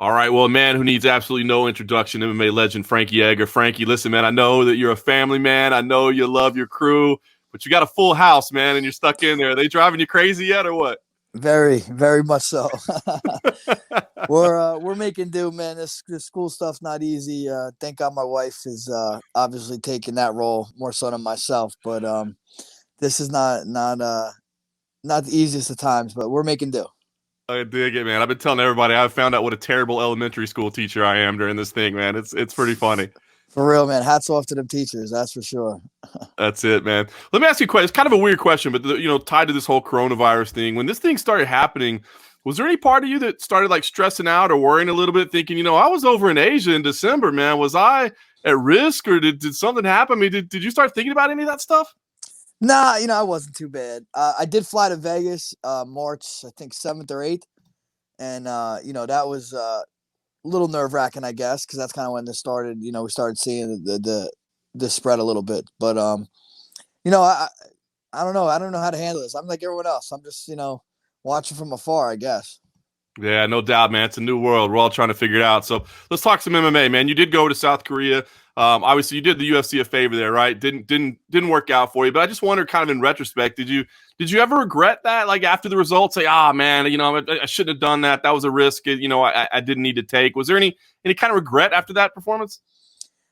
All right, well, a man who needs absolutely no introduction, MMA legend Frankie Edgar. Frankie, listen, man, I know that you're a family man. I know you love your crew, but you got a full house, man, and you're stuck in there. Are they driving you crazy yet or what? Very, very much so. We're making do, man. This school stuff's not easy. Thank God my wife is obviously taking that role more so than myself. But this is not the easiest of times, but we're making do. I dig it, man. I've been telling everybody I've found out what a terrible elementary school teacher I am during this thing, man. It's pretty funny. For real, man. Hats off to them teachers, that's for sure. That's it, man. Let me ask you a question. It's kind of a weird question, but tied to this whole coronavirus thing. When this thing started happening, was there any part of you that started like stressing out or worrying a little bit, thinking, I was over in Asia in December, man. Was I at risk or did something happen? I mean, did you start thinking about any of that stuff? Nah, I wasn't too bad. I did fly to Vegas March, I think 7th or 8th. And, that was a little nerve wracking, I guess, because that's kind of when this started. We started seeing the spread a little bit. But, I don't know. I don't know how to handle this. I'm like everyone else. I'm just, watching from afar, I guess. Yeah, no doubt, man. It's a new world. We're all trying to figure it out. So let's talk some MMA, man. You did go to South Korea. Obviously, you did the UFC a favor there, right? Didn't work out for you. But I just wonder, kind of in retrospect, did you ever regret that? Like after the results, say, man, I shouldn't have done that. That was a risk, I didn't need to take. Was there any kind of regret after that performance?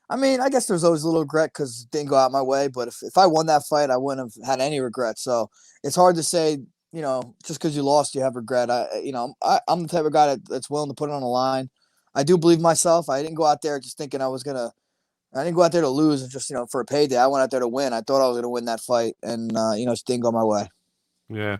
I mean, I guess there's always a little regret because it didn't go out my way. But if I won that fight, I wouldn't have had any regret. So it's hard to say, just because you lost, you have regret. I'm the type of guy that's willing to put it on the line. I do believe myself. I didn't go out there just thinking I didn't go out there to lose and just, for a payday. I went out there to win. I thought I was going to win that fight and, it just didn't go my way. Yeah.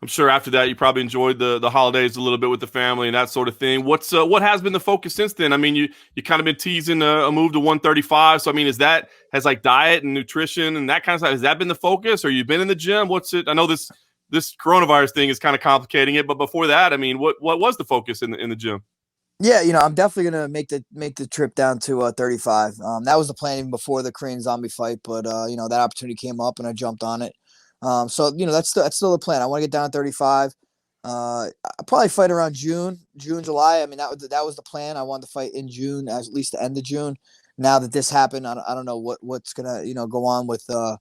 I'm sure after that you probably enjoyed the holidays a little bit with the family and that sort of thing. What has been the focus since then? I mean, you kind of been teasing a move to 135. So I mean, has like diet and nutrition and that kind of stuff, has that been the focus? Or you've been in the gym? What's it? I know this coronavirus thing is kind of complicating it, but before that, I mean, what was the focus in the gym? Yeah, I'm definitely gonna make the trip down to 35. That was the plan even before the Korean Zombie fight, but that opportunity came up and I jumped on it. So that's still the plan. I want to get down to 35. I'll probably fight around June, July. I mean that was the plan. I wanted to fight in June, at least the end of June. Now that this happened, I don't know what's gonna go on with the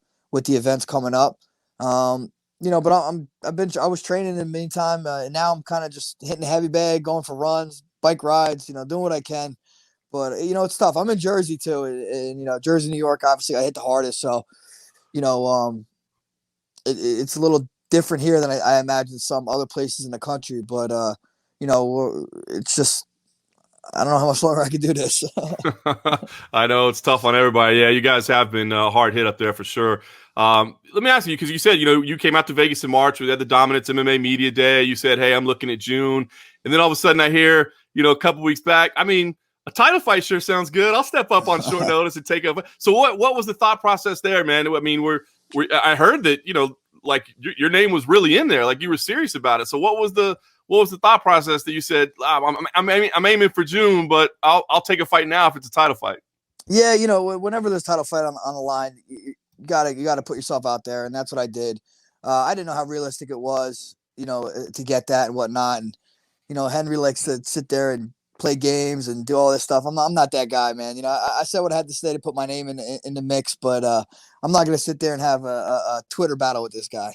events coming up. But I was training in the meantime. And now I'm kind of just hitting the heavy bag, going for runs, bike rides, doing what I can. But it's tough. I'm in Jersey too, and Jersey, New York. Obviously, I hit the hardest, so you know, it's a little different here than I imagine some other places in the country. But it's just I don't know how much longer I can do this. I know it's tough on everybody. Yeah, you guys have been hard hit up there for sure. Let me ask you, because you said, you came out to Vegas in March. We had the Dominance MMA Media Day. You said, hey, I'm looking at June. And then all of a sudden I hear, a couple weeks back, I mean, a title fight sure sounds good. I'll step up on short notice and take up. So what was the thought process there, man? I mean, I heard that, like your name was really in there, like you were serious about it. So what was the thought process that you said, I'm aiming for June, but I'll take a fight now if it's a title fight? Yeah, whenever there's title fight on the line, you gotta put yourself out there, and that's what I did. I didn't know how realistic it was, to get that and whatnot. And Henry likes to sit there and play games and do all this stuff. I'm not that guy, man. I said what I had to say to put my name in the mix, but I'm not gonna sit there and have a Twitter battle with this guy.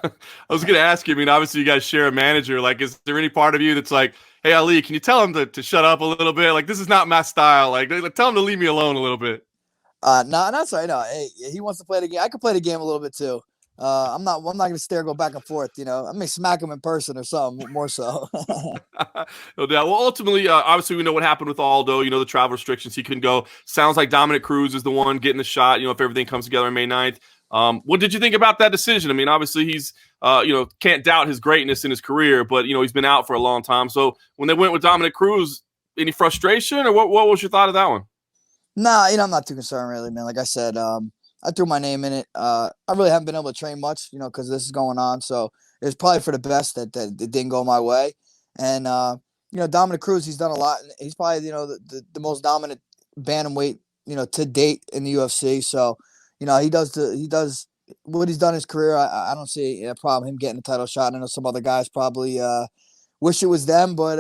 I was going to ask you, I mean, obviously you guys share a manager. Like, is there any part of you that's like, hey, Ali, can you tell him to shut up a little bit? Like, this is not my style. Like, tell him to leave me alone a little bit. No, not sorry. No, hey, he wants to play the game. I can play the game a little bit too. I'm not going to stare, go back and forth. I may smack him in person or something more so. No doubt. Well, ultimately, obviously, we know what happened with Aldo. The travel restrictions. He couldn't go. Sounds like Dominic Cruz is the one getting the shot, if everything comes together on May 9th. What did you think about that decision? I mean, obviously he's, can't doubt his greatness in his career, but, he's been out for a long time. So when they went with Dominic Cruz, any frustration or what was your thought of that one? Nah, I'm not too concerned really, man. Like I said, I threw my name in it. I really haven't been able to train much, because this is going on. So it's probably for the best that it didn't go my way. And, Dominic Cruz, he's done a lot. He's probably, the most dominant bantamweight, to date in the UFC. So, he does what he's done in his career. I don't see a problem him getting a title shot. I know some other guys probably wish it was them, but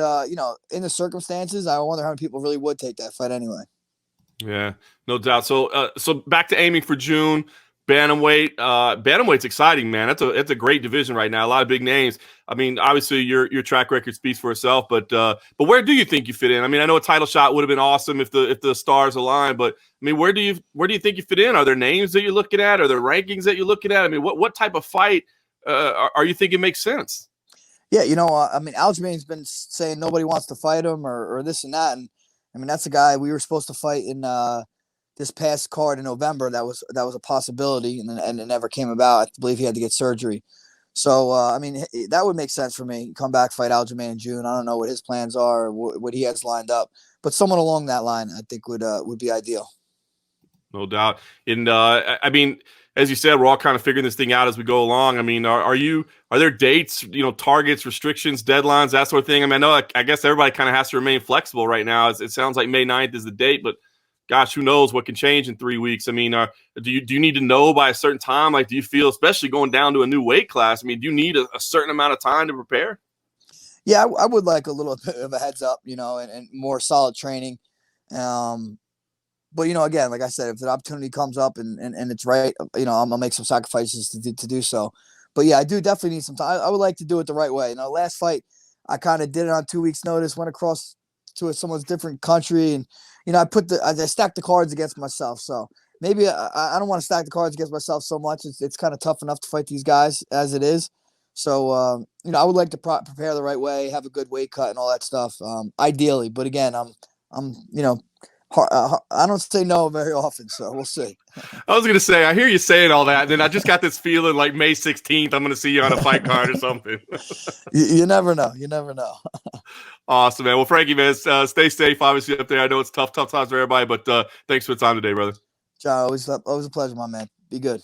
in the circumstances, I wonder how many people really would take that fight anyway. Yeah, no doubt. So back to aiming for June. Bantamweight. Bantamweight's exciting, man. It's a great division right now. A lot of big names. I mean, obviously your track record speaks for itself, but where do you think you fit in? I mean, I know a title shot would have been awesome if the stars align, but I mean, where do you think you fit in? Are there names that you're looking at? Are there rankings that you're looking at? I mean, what type of fight are you thinking makes sense? Yeah, I mean, Aljamain's been saying nobody wants to fight him or this and that, and I mean that's a guy we were supposed to fight in this past card in November. That was a possibility, and it never came about. I believe he had to get surgery. So I mean that would make sense for me. Come back, fight Aljamain in June. I don't know what his plans are, or what he has lined up, but someone along that line I think would be ideal. No doubt. And I mean, as you said, we're all kind of figuring this thing out as we go along. I mean, are there dates, targets, restrictions, deadlines, that sort of thing? I mean, I guess everybody kind of has to remain flexible right now. It sounds like May 9th is the date, but gosh, who knows what can change in 3 weeks? I mean, do you need to know by a certain time? Like, do you feel, especially going down to a new weight class? I mean, do you need a certain amount of time to prepare? Yeah, I would like a little bit of a heads up, and more solid training. But again, like I said, if the opportunity comes up and it's right, I'm gonna make some sacrifices to do so. But yeah, I do definitely need some time. I would like to do it the right way. Last fight, I kind of did it on 2 weeks' notice. Went across to someone's different country, and I stacked the cards against myself. So maybe I don't want to stack the cards against myself so much. It's kind of tough enough to fight these guys as it is. So I would like to prepare the right way, have a good weight cut and all that stuff, ideally. But again, I'm I don't say no very often, so we'll see. I was going to say, I hear you saying all that, and then I just got this feeling like May 16th, I'm going to see you on a fight card or something. You never know. You never know. Awesome, man. Well, Frankie, man, stay safe, obviously, up there. I know it's tough times for everybody, but thanks for the time today, brother. John, always a pleasure, my man. Be good.